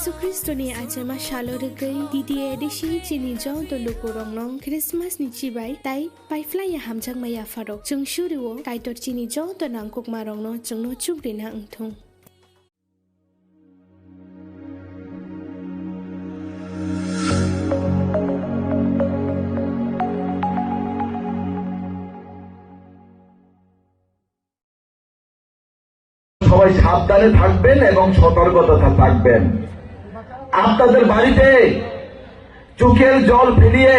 Yesu Kristo ni ajama shalorigai DDA edishi chini jaw to lukurong nong Christmas ni chibai tai pai fly ya hamjang maya farok chung shuriwo kai tor chini jaw to nangkok marong no chung no chukrin ha ngthong সবাই সাবধানে থাকবেন এবং সতর্কতা থাকবেন। আপনাদের বাড়িতে চোখের জল ফেলিয়ে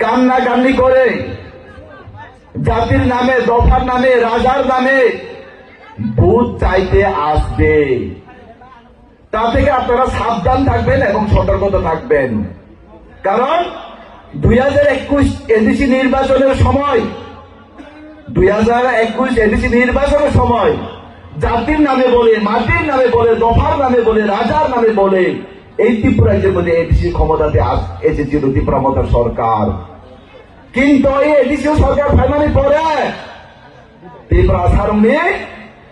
কান্নাকান্নি করে জাতির নামে, দফার নামে, রাজার নামে ভূত চাইতে আসবে, তা থেকে আপনারা সাবধান থাকবেন এবং সতর্কতা থাকবেন। কারণ 2021 এডিসি নির্বাচনের সময়, 2021 এডিসি নির্বাচনের সময় জাতির নামে বলে, মাটির নামে বলে, দফার নামে বলে, রাজার নামে বলে এই ত্রিপুরা রাজ্যের মধ্যে এডিসি ক্ষমতাতে এসেছিল ত্রিপুরা মতার সরকার। কিন্তু এই এডিসি সরকার ফাইনালি পরে ত্রিপুরা সারণে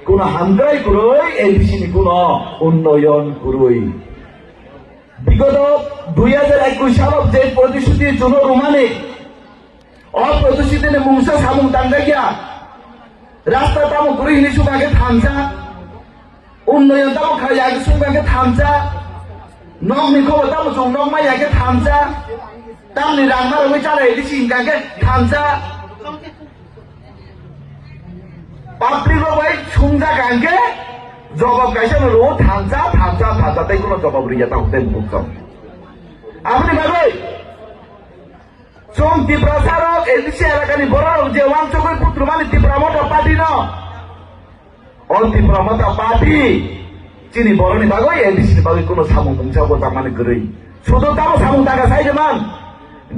কোন হামগ্রাই করই এডিসি কোন উন্নয়ন করই। বিগত 2021 সালত যে প্রতিশ্রুতির জন্য রোমানে অপ্রতিশ্রুতি মুংসা সামুং টাঙ্গা গিয়া রাস্তা তামো গুরি হিনি সুগাকে থামসা, উন্নয়ন তামো খাইয়াকে সুগাকে থামসা, নং নিখো তামো জং নং মাইয়াকে থামসা, তামনি রাংমার ওই চালা এডিসি ইনকাকে থামসা, পাবলিক ওই সুংজা গানকে জবাব গাইছে রো থামসা থামসা থামসা তাই কোনো জবাব রিয়া তাহতে বুঝছম। আপনি ভাবে Song ত্রিপুরা সারক এডিসি এলাকানি বড় যে ওয়াংচকের পুত্র মানে ত্রিপুরা মতা পার্টি ন অল ত্রিপুরা মতা পার্টি চিনি বড়নি বাগই এডিসি বাগই কোনো সামুং মুংসা কথা মানে গরই শুধু তাও সামুং টাকা চাইছে মান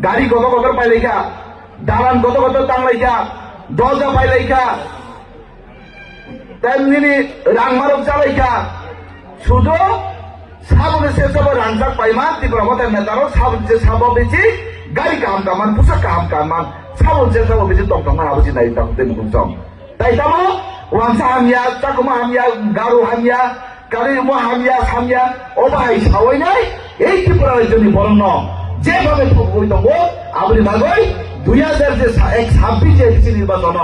গাড়ি কত কত পাইলাইকা, দালান কত কত টাংলাইকা, দরজা পাইলাইকা, তেমনি রাংমারক চালাইকা, শুধু সাবনে শেষ হবে রাংজাক পাইমান ত্রিপুরা মতার নেতারও সাব বেশি গাড়ি কাম কামান, পোশাক কাম কামান, সাবনছে সাব বেশি টংটংমান আবছি নাই তাহতে বুঝছম। তাই তামো ওয়াংসা হামিয়া, চাকুমা হামিয়া, গারো হামিয়া, কারিমো হামিয়া, হামিয়া অবাই সাওয়াই নাই এই ত্রিপুরা রাজ্যনি বরণ যেভাবে ঠকবই দব আপনি ভাগই 2026 এডিসি নির্বাচন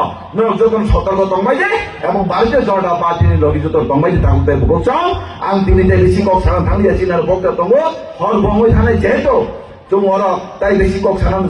যখন সতর্ক দংবাইছে এবং ভারতীয় জনতা পার্টির লবিযুত দংবাইছে তাহতে বুঝছম। আং তিনি বেশি কক সারান থালিয়া চিনার বক্তা দङ হর বঙ্গই থানায় যেহেতু जों ताई बेसि कक सानां